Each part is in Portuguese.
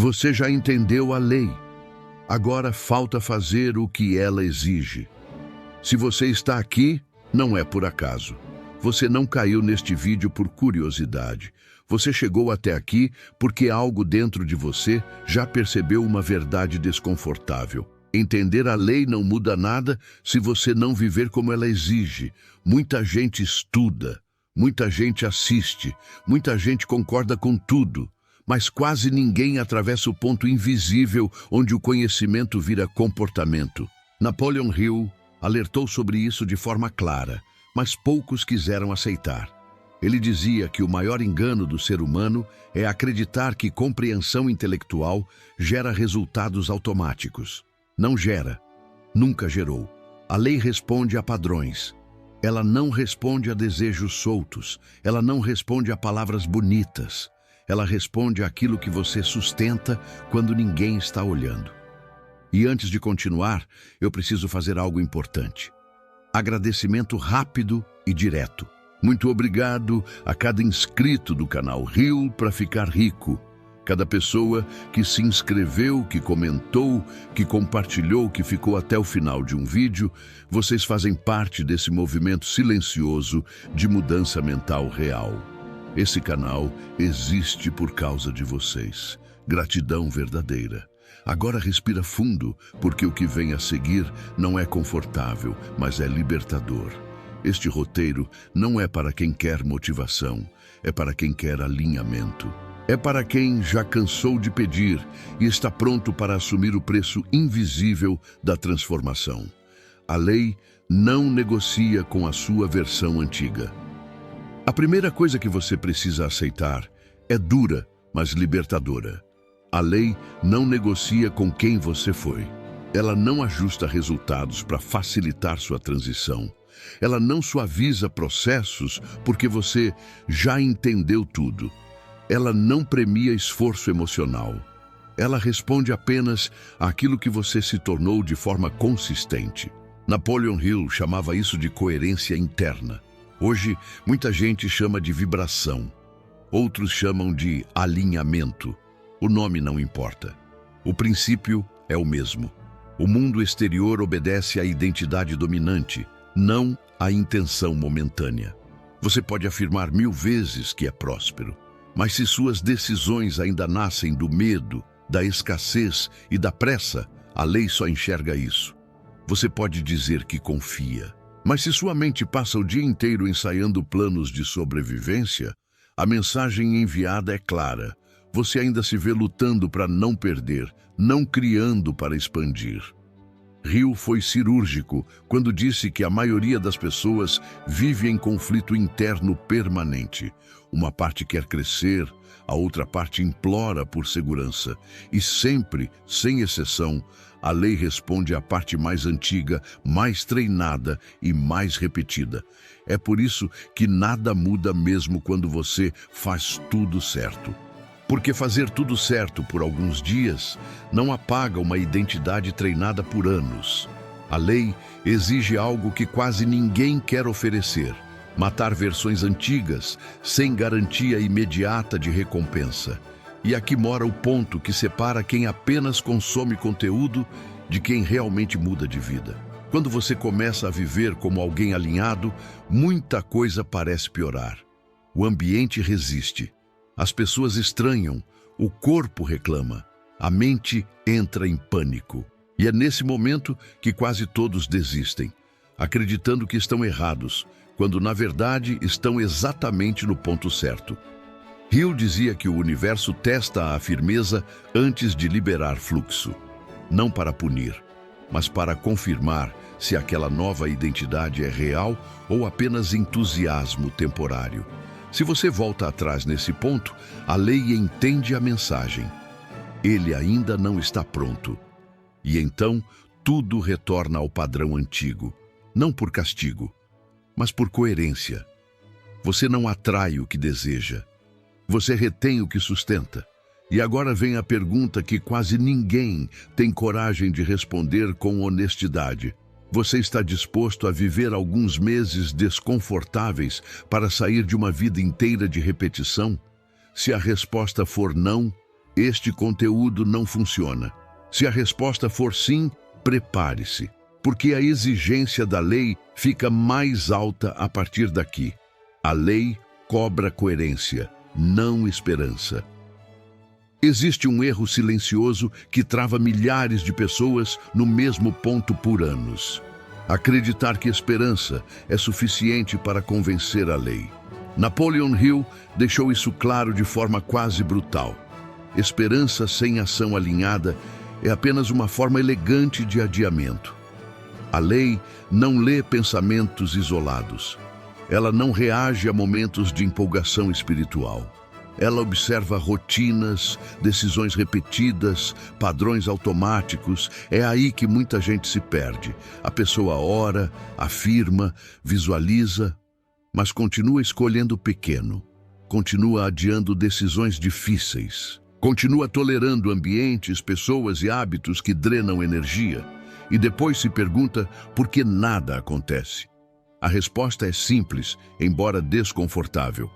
Você já entendeu a lei. Agora falta fazer o que ela exige. Se você está aqui, não é por acaso. Você não caiu neste vídeo por curiosidade. Você chegou até aqui porque algo dentro de você já percebeu uma verdade desconfortável. Entender a lei não muda nada se você não viver como ela exige. Muita gente estuda, muita gente assiste, muita gente concorda com tudo, mas quase ninguém atravessa o ponto invisível onde o conhecimento vira comportamento. Napoleon Hill alertou sobre isso de forma clara, mas poucos quiseram aceitar. Ele dizia que o maior engano do ser humano é acreditar que compreensão intelectual gera resultados automáticos. Não gera, nunca gerou. A lei responde a padrões. Ela não responde a desejos soltos. Ela não responde a palavras bonitas. Ela responde àquilo que você sustenta quando ninguém está olhando. E antes de continuar, eu preciso fazer algo importante. Agradecimento rápido e direto. Muito obrigado a cada inscrito do canal Hill para Ficar Rico. Cada pessoa que se inscreveu, que comentou, que compartilhou, que ficou até o final de um vídeo, vocês fazem parte desse movimento silencioso de mudança mental real. Esse canal existe por causa de vocês. Gratidão verdadeira. Agora respira fundo, porque o que vem a seguir não é confortável, mas é libertador. Este roteiro não é para quem quer motivação, é para quem quer alinhamento. É para quem já cansou de pedir e está pronto para assumir o preço invisível da transformação. A lei não negocia com a sua versão antiga. A primeira coisa que você precisa aceitar é dura, mas libertadora. A lei não negocia com quem você foi. Ela não ajusta resultados para facilitar sua transição. Ela não suaviza processos porque você já entendeu tudo. Ela não premia esforço emocional. Ela responde apenas àquilo que você se tornou de forma consistente. Napoleon Hill chamava isso de coerência interna. Hoje, muita gente chama de vibração. Outros chamam de alinhamento. O nome não importa. O princípio é o mesmo. O mundo exterior obedece à identidade dominante, não à intenção momentânea. Você pode afirmar 1000 vezes que é próspero, mas se suas decisões ainda nascem do medo, da escassez e da pressa, a lei só enxerga isso. Você pode dizer que confia, mas se sua mente passa o dia inteiro ensaiando planos de sobrevivência, a mensagem enviada é clara. Você ainda se vê lutando para não perder, não criando para expandir. Hill foi cirúrgico quando disse que a maioria das pessoas vive em conflito interno permanente. Uma parte quer crescer, a outra parte implora por segurança. E sempre, sem exceção, a lei responde à parte mais antiga, mais treinada e mais repetida. É por isso que nada muda mesmo quando você faz tudo certo. Porque fazer tudo certo por alguns dias não apaga uma identidade treinada por anos. A lei exige algo que quase ninguém quer oferecer: matar versões antigas sem garantia imediata de recompensa. E aqui mora o ponto que separa quem apenas consome conteúdo de quem realmente muda de vida. Quando você começa a viver como alguém alinhado, muita coisa parece piorar. O ambiente resiste. As pessoas estranham, o corpo reclama, a mente entra em pânico. E é nesse momento que quase todos desistem, acreditando que estão errados, quando na verdade estão exatamente no ponto certo. Hill dizia que o universo testa a firmeza antes de liberar fluxo, não para punir, mas para confirmar se aquela nova identidade é real ou apenas entusiasmo temporário. Se você volta atrás nesse ponto, a lei entende a mensagem. Ele ainda não está pronto. E então, tudo retorna ao padrão antigo, não por castigo, mas por coerência. Você não atrai o que deseja. Você retém o que sustenta. E agora vem a pergunta que quase ninguém tem coragem de responder com honestidade. Você está disposto a viver alguns meses desconfortáveis para sair de uma vida inteira de repetição? Se a resposta for não, Este conteúdo não funciona. Se a resposta for sim, prepare-se, porque a exigência da lei fica mais alta a partir daqui. A lei cobra coerência, não esperança. Existe um erro silencioso que trava milhares de pessoas no mesmo ponto por anos. Acreditar que esperança é suficiente para convencer a lei. Napoleon Hill deixou isso claro de forma quase brutal. Esperança sem ação alinhada é apenas uma forma elegante de adiamento. A lei não lê pensamentos isolados. Ela não reage a momentos de empolgação espiritual. Ela observa rotinas, decisões repetidas, padrões automáticos. É aí que muita gente se perde. A pessoa ora, afirma, visualiza, mas continua escolhendo o pequeno. Continua adiando decisões difíceis. Continua tolerando ambientes, pessoas e hábitos que drenam energia. E depois se pergunta por que nada acontece. A resposta é simples, embora desconfortável.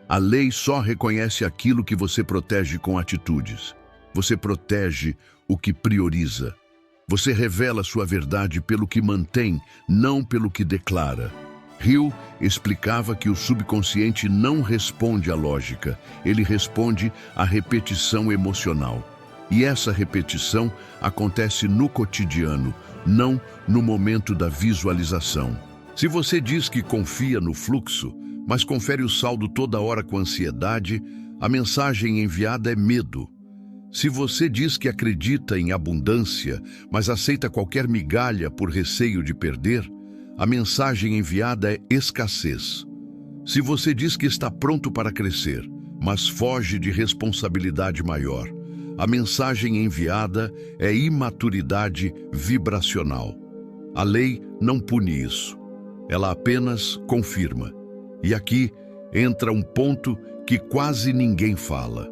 A lei só reconhece aquilo que você protege com atitudes. Você protege o que prioriza. Você revela sua verdade pelo que mantém, não pelo que declara. Hill explicava que o subconsciente não responde à lógica, ele responde à repetição emocional. E essa repetição acontece no cotidiano, não no momento da visualização. Se você diz que confia no fluxo, mas confere o saldo toda hora com ansiedade, a mensagem enviada é medo. Se você diz que acredita em abundância, mas aceita qualquer migalha por receio de perder, a mensagem enviada é escassez. Se você diz que está pronto para crescer, mas foge de responsabilidade maior, a mensagem enviada é imaturidade vibracional. A lei não pune isso. Ela apenas confirma. E aqui entra um ponto que quase ninguém fala.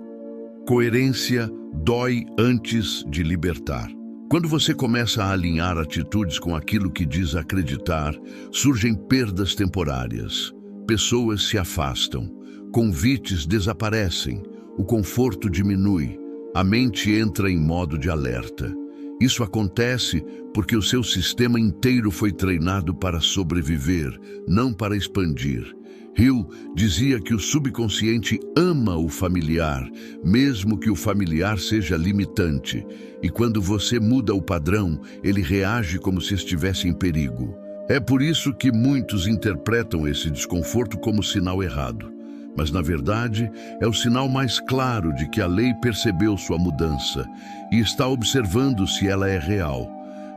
Coerência dói antes de libertar. Quando você começa a alinhar atitudes com aquilo que diz acreditar, surgem perdas temporárias. Pessoas se afastam, convites desaparecem, o conforto diminui, a mente entra em modo de alerta. Isso acontece porque o seu sistema inteiro foi treinado para sobreviver, não para expandir. Hill dizia que o subconsciente ama o familiar, mesmo que o familiar seja limitante. E quando você muda o padrão, ele reage como se estivesse em perigo. É por isso que muitos interpretam esse desconforto como sinal errado. Mas, na verdade, é o sinal mais claro de que a lei percebeu sua mudança e está observando se ela é real.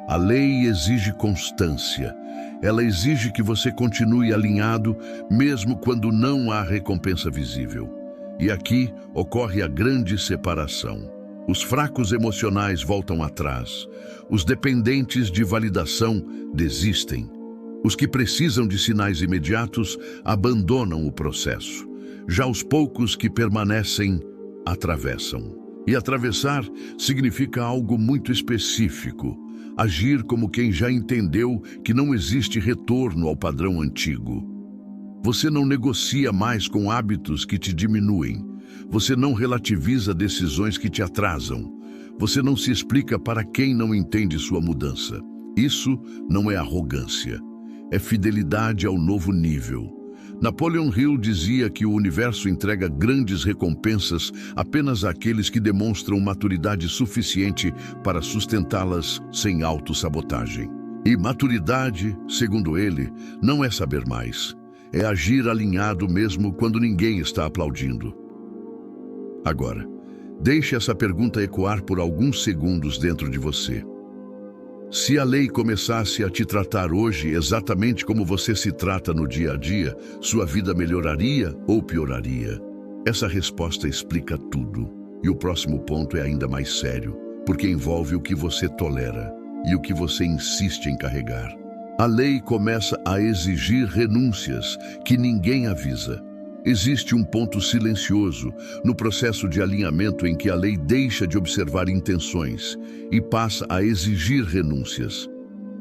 A lei exige constância. Ela exige que você continue alinhado, mesmo quando não há recompensa visível. E aqui ocorre a grande separação. Os fracos emocionais voltam atrás. Os dependentes de validação desistem. Os que precisam de sinais imediatos abandonam o processo. Já os poucos que permanecem, atravessam. E atravessar significa algo muito específico. Agir como quem já entendeu que não existe retorno ao padrão antigo. Você não negocia mais com hábitos que te diminuem. Você não relativiza decisões que te atrasam. Você não se explica para quem não entende sua mudança. Isso não é arrogância. É fidelidade ao novo nível. Napoleon Hill dizia que o universo entrega grandes recompensas apenas àqueles que demonstram maturidade suficiente para sustentá-las sem autossabotagem. E maturidade, segundo ele, não é saber mais. É agir alinhado mesmo quando ninguém está aplaudindo. Agora, deixe essa pergunta ecoar por alguns segundos dentro de você. Se a lei começasse a te tratar hoje exatamente como você se trata no dia a dia, sua vida melhoraria ou pioraria? Essa resposta explica tudo. E o próximo ponto é ainda mais sério, porque envolve o que você tolera e o que você insiste em carregar. A lei começa a exigir renúncias que ninguém avisa. Existe um ponto silencioso no processo de alinhamento em que a lei deixa de observar intenções e passa a exigir renúncias.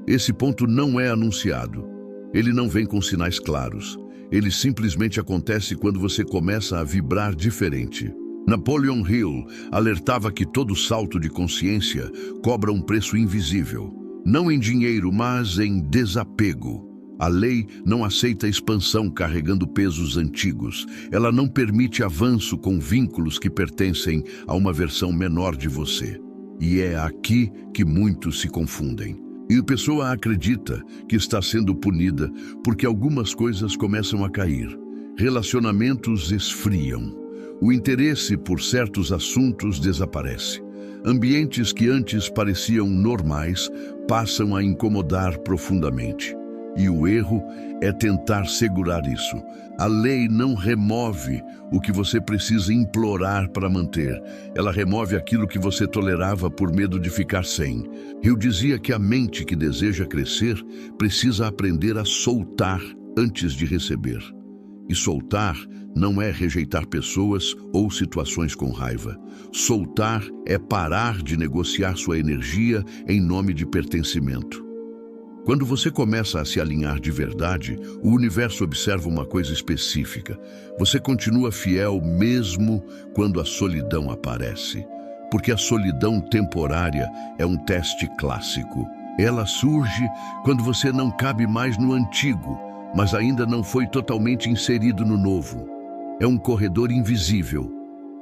Esse ponto não é anunciado. Ele não vem com sinais claros. Ele simplesmente acontece quando você começa a vibrar diferente. Napoleon Hill alertava que todo salto de consciência cobra um preço invisível, não em dinheiro, mas em desapego. A lei não aceita expansão carregando pesos antigos. Ela não permite avanço com vínculos que pertencem a uma versão menor de você. E é aqui que muitos se confundem. E a pessoa acredita que está sendo punida porque algumas coisas começam a cair. Relacionamentos esfriam. O interesse por certos assuntos desaparece. Ambientes que antes pareciam normais passam a incomodar profundamente. E o erro é tentar segurar isso. A lei não remove o que você precisa implorar para manter. Ela remove aquilo que você tolerava por medo de ficar sem. Eu dizia que a mente que deseja crescer precisa aprender a soltar antes de receber. E soltar não é rejeitar pessoas ou situações com raiva. Soltar é parar de negociar sua energia em nome de pertencimento. Quando você começa a se alinhar de verdade, o universo observa uma coisa específica. Você continua fiel mesmo quando a solidão aparece. Porque a solidão temporária é um teste clássico. Ela surge quando você não cabe mais no antigo, mas ainda não foi totalmente inserido no novo. É um corredor invisível.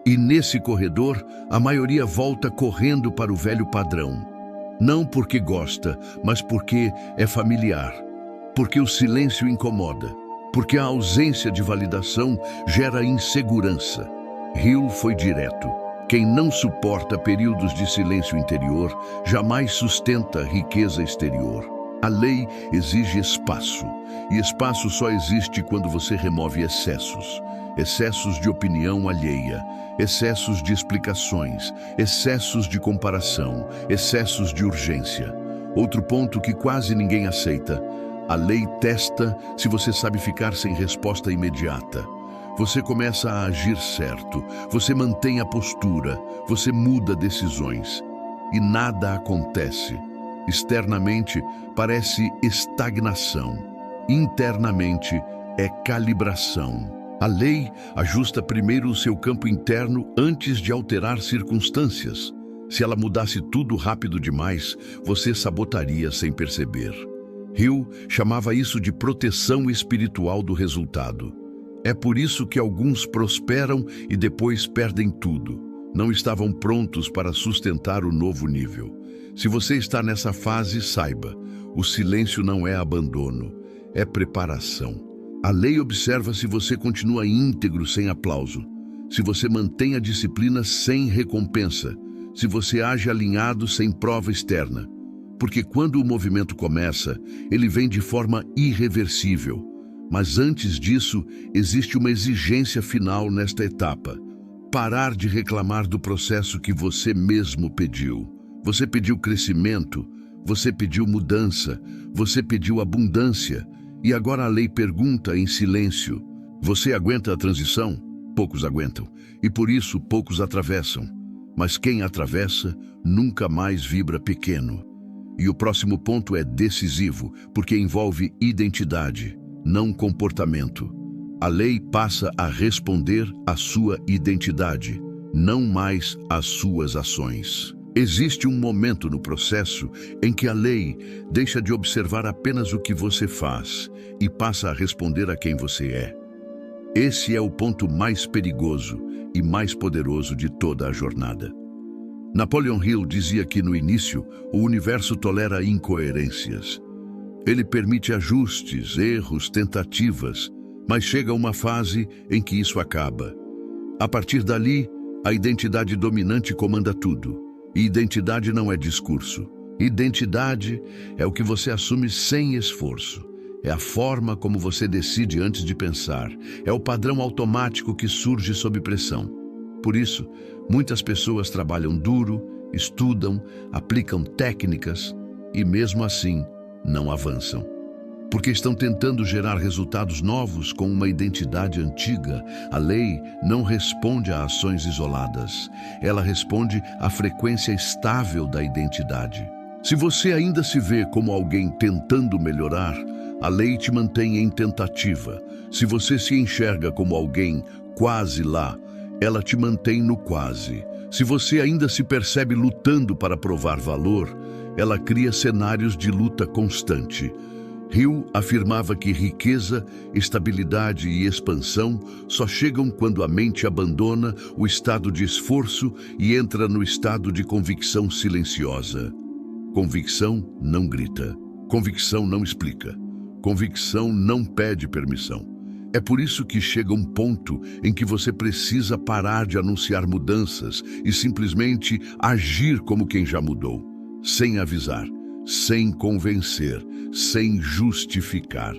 E nesse corredor, a maioria volta correndo para o velho padrão. Não porque gosta, mas porque é familiar. Porque o silêncio incomoda. Porque a ausência de validação gera insegurança. Hill foi direto. Quem não suporta períodos de silêncio interior jamais sustenta riqueza exterior. A lei exige espaço. E espaço só existe quando você remove excessos. Excessos de opinião alheia, excessos de explicações, excessos de comparação, excessos de urgência. Outro ponto que quase ninguém aceita: a lei testa se você sabe ficar sem resposta imediata. Você começa a agir certo, você mantém a postura, você muda decisões. E nada acontece. Externamente parece estagnação. Internamente é calibração. A lei ajusta primeiro o seu campo interno antes de alterar circunstâncias. Se ela mudasse tudo rápido demais, você sabotaria sem perceber. Hill chamava isso de proteção espiritual do resultado. É por isso que alguns prosperam e depois perdem tudo. Não estavam prontos para sustentar o novo nível. Se você está nessa fase, saiba, o silêncio não é abandono, é preparação. A lei observa se você continua íntegro sem aplauso, se você mantém a disciplina sem recompensa, se você age alinhado sem prova externa. Porque quando o movimento começa, ele vem de forma irreversível. Mas antes disso, existe uma exigência final nesta etapa: parar de reclamar do processo que você mesmo pediu. Você pediu crescimento, você pediu mudança, você pediu abundância. E agora a lei pergunta em silêncio: você aguenta a transição? Poucos aguentam, e por isso poucos atravessam. Mas quem atravessa nunca mais vibra pequeno. E o próximo ponto é decisivo, porque envolve identidade, não comportamento. A lei passa a responder à sua identidade, não mais às suas ações. Existe um momento no processo em que a lei deixa de observar apenas o que você faz e passa a responder a quem você é. Esse é o ponto mais perigoso e mais poderoso de toda a jornada. Napoleon Hill dizia que no início o universo tolera incoerências. Ele permite ajustes, erros, tentativas, mas chega uma fase em que isso acaba. A partir dali, a identidade dominante comanda tudo. E identidade não é discurso. Identidade é o que você assume sem esforço. É a forma como você decide antes de pensar. É o padrão automático que surge sob pressão. Por isso, muitas pessoas trabalham duro, estudam, aplicam técnicas e, mesmo assim, não avançam. Porque estão tentando gerar resultados novos com uma identidade antiga. A lei não responde a ações isoladas. Ela responde à frequência estável da identidade. Se você ainda se vê como alguém tentando melhorar, a lei te mantém em tentativa. Se você se enxerga como alguém quase lá, ela te mantém no quase. Se você ainda se percebe lutando para provar valor, ela cria cenários de luta constante. Hill afirmava que riqueza, estabilidade e expansão só chegam quando a mente abandona o estado de esforço e entra no estado de convicção silenciosa. Convicção não grita. Convicção não explica. Convicção não pede permissão. É por isso que chega um ponto em que você precisa parar de anunciar mudanças e simplesmente agir como quem já mudou, sem avisar, sem convencer, sem justificar.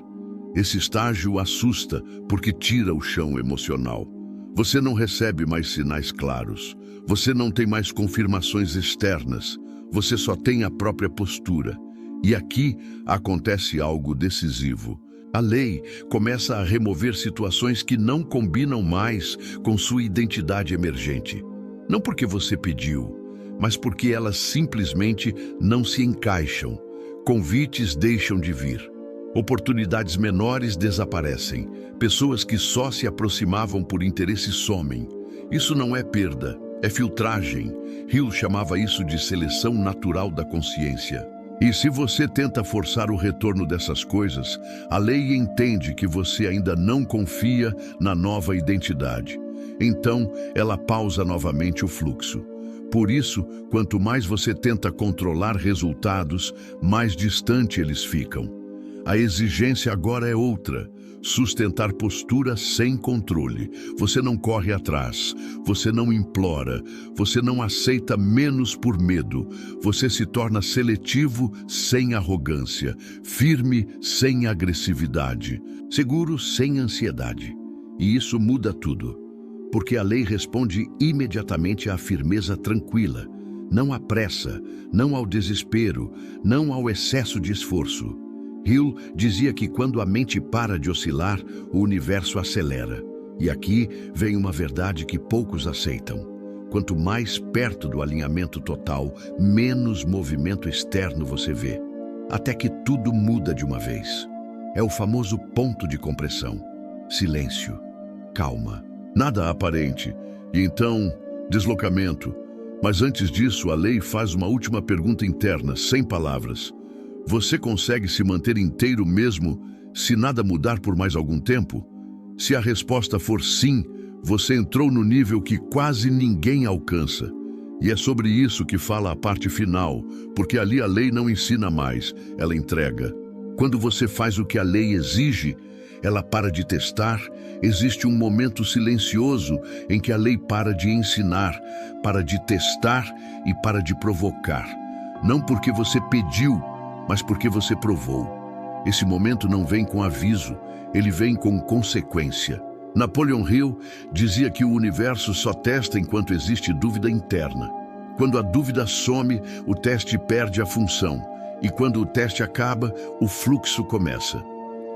Esse estágio assusta porque tira o chão emocional. Você não recebe mais sinais claros. Você não tem mais confirmações externas. Você só tem a própria postura. E aqui acontece algo decisivo. A lei começa a remover situações que não combinam mais com sua identidade emergente. Não porque você pediu, mas porque elas simplesmente não se encaixam. Convites deixam de vir. Oportunidades menores desaparecem. Pessoas que só se aproximavam por interesse somem. Isso não é perda, é filtragem. Hill chamava isso de seleção natural da consciência. E se você tenta forçar o retorno dessas coisas, a lei entende que você ainda não confia na nova identidade. Então, ela pausa novamente o fluxo. Por isso, quanto mais você tenta controlar resultados, mais distante eles ficam. A exigência agora é outra. Sustentar postura sem controle. Você não corre atrás, você não implora, você não aceita menos por medo. Você se torna seletivo sem arrogância, firme sem agressividade, seguro sem ansiedade. E isso muda tudo, porque a lei responde imediatamente à firmeza tranquila, não à pressa, não ao desespero, não ao excesso de esforço. Hill dizia que quando a mente para de oscilar, o universo acelera. E aqui vem uma verdade que poucos aceitam. Quanto mais perto do alinhamento total, menos movimento externo você vê. Até que tudo muda de uma vez. É o famoso ponto de compressão. Silêncio. Calma. Nada aparente. E então, deslocamento. Mas antes disso, a lei faz uma última pergunta interna, sem palavras. Você consegue se manter inteiro mesmo se nada mudar por mais algum tempo? Se a resposta for sim, você entrou no nível que quase ninguém alcança. E é sobre isso que fala a parte final, porque ali a lei não ensina mais, ela entrega. Quando você faz o que a lei exige, ela para de testar, existe um momento silencioso em que a lei para de ensinar, para de testar e para de provocar. Não porque você pediu, mas porque você provou. Esse momento não vem com aviso, ele vem com consequência. Napoleon Hill dizia que o universo só testa enquanto existe dúvida interna. Quando a dúvida some, o teste perde a função. E quando o teste acaba, o fluxo começa.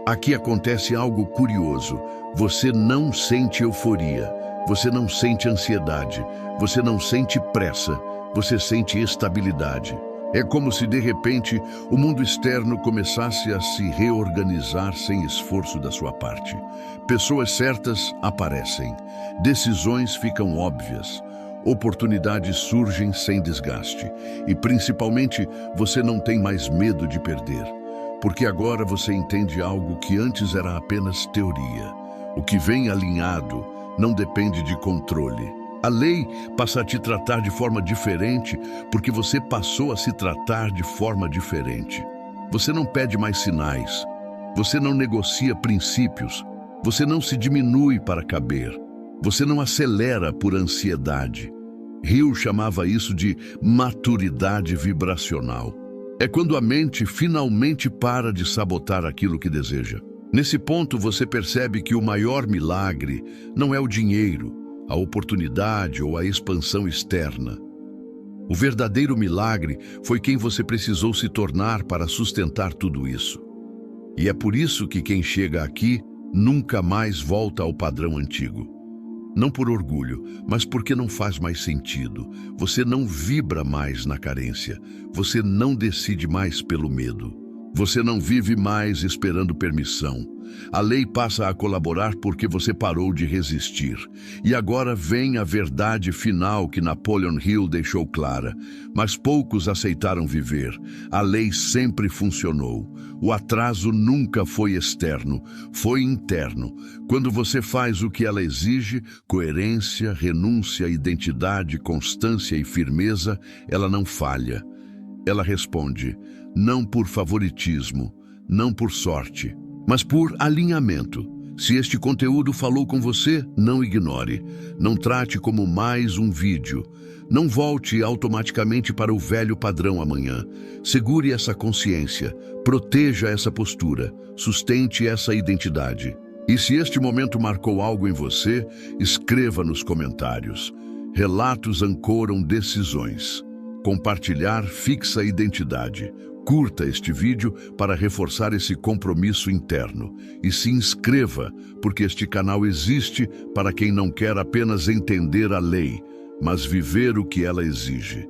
Aqui acontece algo curioso. Você não sente euforia, você não sente ansiedade, você não sente pressa, você sente estabilidade. É como se, de repente, o mundo externo começasse a se reorganizar sem esforço da sua parte. Pessoas certas aparecem, decisões ficam óbvias, oportunidades surgem sem desgaste. E, principalmente, você não tem mais medo de perder, porque agora você entende algo que antes era apenas teoria. O que vem alinhado não depende de controle. A lei passa a te tratar de forma diferente porque você passou a se tratar de forma diferente. Você não pede mais sinais, você não negocia princípios, você não se diminui para caber, você não acelera por ansiedade. Hill chamava isso de maturidade vibracional. É quando a mente finalmente para de sabotar aquilo que deseja. Nesse ponto você percebe que o maior milagre não é o dinheiro, a oportunidade ou a expansão externa. O verdadeiro milagre foi quem você precisou se tornar para sustentar tudo isso. E é por isso que quem chega aqui nunca mais volta ao padrão antigo. Não por orgulho, mas porque não faz mais sentido. Você não vibra mais na carência. Você não decide mais pelo medo. Você não vive mais esperando permissão. A lei passa a colaborar porque você parou de resistir. E agora vem a verdade final que Napoleon Hill deixou clara. Mas poucos aceitaram viver. A lei sempre funcionou. O atraso nunca foi externo, foi interno. Quando você faz o que ela exige, coerência, renúncia, identidade, constância e firmeza, ela não falha. Ela responde, não por favoritismo, não por sorte, mas por alinhamento. Se este conteúdo falou com você, não ignore. Não trate como mais um vídeo. Não volte automaticamente para o velho padrão amanhã. Segure essa consciência, proteja essa postura, sustente essa identidade. E se este momento marcou algo em você, escreva nos comentários. Relatos ancoram decisões. Compartilhar fixa identidade. Curta este vídeo para reforçar esse compromisso interno. E se inscreva, porque este canal existe para quem não quer apenas entender a lei, mas viver o que ela exige.